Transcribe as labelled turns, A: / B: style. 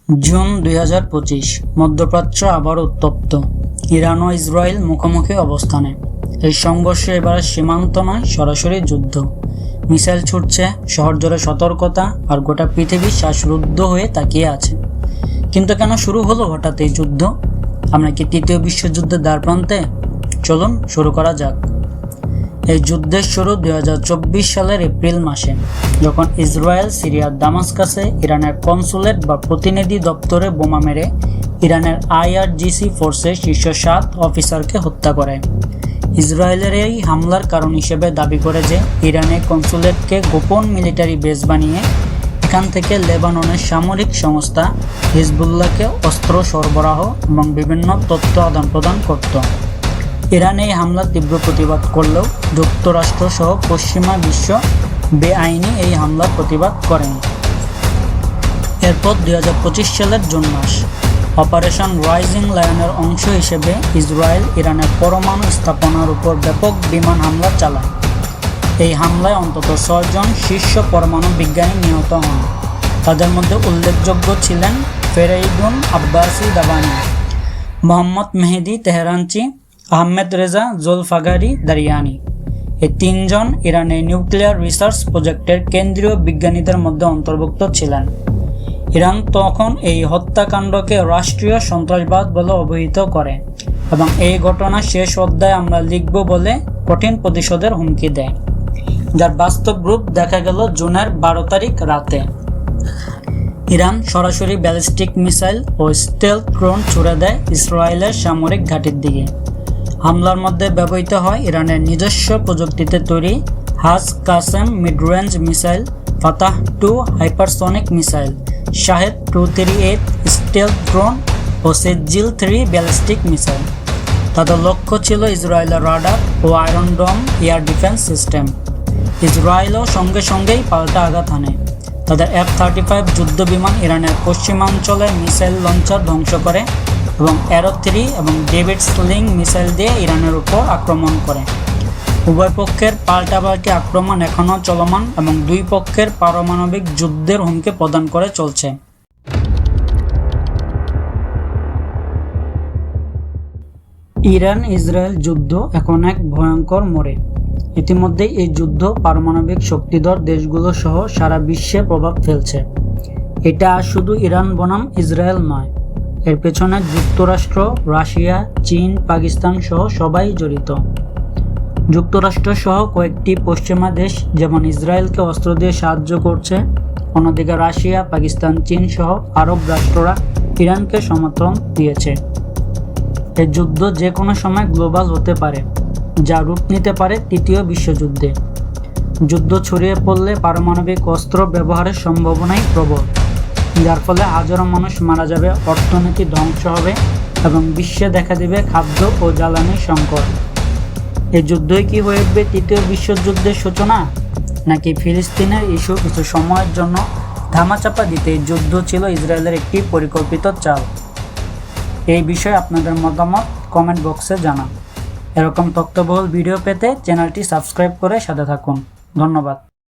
A: June 2025 মধ্যপ্রাচ্য আবার উত্তপ্ত। ইরান ও ইসরায়েল মুখোমুখি অবস্থানে। এই সংঘর্ষে এবার সীমান্ত নয়, সরাসরি যুদ্ধ। মিসাইল ছুটছে, শহর জুড়ে সতর্কতা, আর গোটা পৃথিবী শ্বাসরুদ্ধ হয়ে তাকিয়ে আছে। কিন্তু কেন শুরু হলো হঠাৎ এই যুদ্ধ? আমরা কি তৃতীয় বিশ্বযুদ্ধের দ্বারপ্রান্তে? চলুন শুরু করা যাক। এই যুদ্ধের শুরু 2024 সালের এপ্রিল মাসে, যখন ইসরায়েল সিরিয়ার দামাস্কাসে ইরানের কনসুলেট বা প্রতিনিধি দপ্তরে বোমা মেরে ইরানের IRGC ফোর্সের শীর্ষ 7 অফিসারকে হত্যা করে। ইসরায়েলের এই হামলার কারণ হিসেবে দাবি করে যে ইরানের কনসুলেটকে গোপন মিলিটারি বেস বানিয়ে এখান থেকে লেবাননের সামরিক সংস্থা হিজবুল্লাহকে অস্ত্র সরবরাহ এবং বিভিন্ন তথ্য আদান প্রদান করত। ইরান এই হামলার তীব্র প্রতিবাদ করলেও যুক্তরাষ্ট্র সহ পশ্চিমা বিশ্ব বেআইনি এই হামলার প্রতিবাদ করেন। এরপর 2025 সালের জুন মাস, অপারেশন রাইজিং লায়নের অংশ হিসেবে ইসরায়েল ইরানের পরমাণু স্থাপনার উপর ব্যাপক বিমান হামলা চালায়। এই হামলায় অন্তত 6 জন শীর্ষ পরমাণু বিজ্ঞানী নিহত হন। তাদের মধ্যে উল্লেখযোগ্য ছিলেন ফেরেইদুন আব্বাসি দাবানি, মোহাম্মদ মেহেদি তেহরানচি, আহমেদ রেজা জোলফাগারি দারিয়ানি। এই 3 জন ইরানের নিউক্লিয়ার রিসার্চ প্রজেক্টের কেন্দ্রীয় বিজ্ঞানীদের মধ্যে অন্তর্ভুক্ত ছিলেন। ইরান তখন এই হত্যাকাণ্ডকে রাষ্ট্রীয় সন্ত্রাসবাদ বলে অভিহিত করে এবং এই ঘটনা শেষ অধ্যায়ে আমরা লিখব বলে কঠিন প্রতিশোধের হুমকি দেয়, যার বাস্তব রূপ দেখা গেল জুনের 12 তারিখ রাতে। ইরান সরাসরি ব্যালিস্টিক মিসাইল ও স্টেলথ ড্রোন ছুড়ে দেয় ইসরায়েলের সামরিক ঘাঁটির দিকে। হামলার মধ্যে ব্যবহৃত হয় ইরানের নিজস্ব প্রযুক্তিতে তৈরি Haj Qasem mid range missile, Fatah 2 hypersonic missile, Shahed 238 stealth drone ও সেজিল 3 ব্যালিস্টিক মিসাইল। তাদের লক্ষ্য ছিল ইসরায়েলের রাডার ও Iron Dome air defence system. ইসরায়েলও সঙ্গে সঙ্গেই পাল্টা আঘাত হানে। তাদের F-35 যুদ্ধ বিমান ইরানের পশ্চিমাঞ্চলে মিসাইল লঞ্চার ধ্বংস করে এবং অ্যারো 3 এবং ডেভিড স্লিং মিসাইল দিয়ে ইরানের উপর আক্রমণ করে। উভয় পক্ষের পাল্টাপাল্টি আক্রমণ এখনও চলমান এবং দুই পক্ষের পারমাণবিক যুদ্ধের হুমকি প্রদান করে চলছে। ইরান ইসরায়েল যুদ্ধ এখন এক ভয়ঙ্কর মোড়ে। ইতিমধ্যে এই যুদ্ধ পারমাণবিক শক্তিধর দেশগুলো সহ সারা বিশ্বে প্রভাব ফেলছে। এটা শুধু ইরান বনাম ইসরায়েল নয়, এর পেছনে যুক্তরাষ্ট্র, রাশিয়া, চীন, পাকিস্তান সহ সবাই জড়িত। যুক্তরাষ্ট্র সহ কয়েকটি পশ্চিমা দেশ যেমন ইসরায়েলকে অস্ত্র দিয়ে সাহায্য করছে, অন্যদিকে রাশিয়া, পাকিস্তান, চীন সহ আরব রাষ্ট্ররা ইরানকে সমর্থন দিয়েছে। এই যুদ্ধ যে কোনো সময় গ্লোবাল হতে পারে, যা রূপ নিতে পারে তৃতীয় বিশ্বযুদ্ধে। যুদ্ধ ছড়িয়ে পড়লে পারমাণবিক অস্ত্র ব্যবহারের সম্ভাবনাই প্রবল, যার ফলে হাজারো মানুষ মারা যাবে, অর্থনীতি ধ্বংস হবে এবং বিশ্বে দেখা দেবে খাদ্য ও জ্বালানি সংকট। এই যুদ্ধই কি হয়ে উঠবে তৃতীয় বিশ্বযুদ্ধের সূচনা, নাকি ফিলিস্তিনের ইস্যু কিছু সময়ের জন্য ধামাচাপা দিতে এই যুদ্ধ ছিল ইসরায়েলের একটি পরিকল্পিত চাল? এই বিষয়ে আপনাদের মতামত কমেন্ট বক্সে জানান। এরকম তথ্যবহুল ভিডিও পেতে চ্যানেলটি সাবস্ক্রাইব করে সাথে থাকুন। ধন্যবাদ।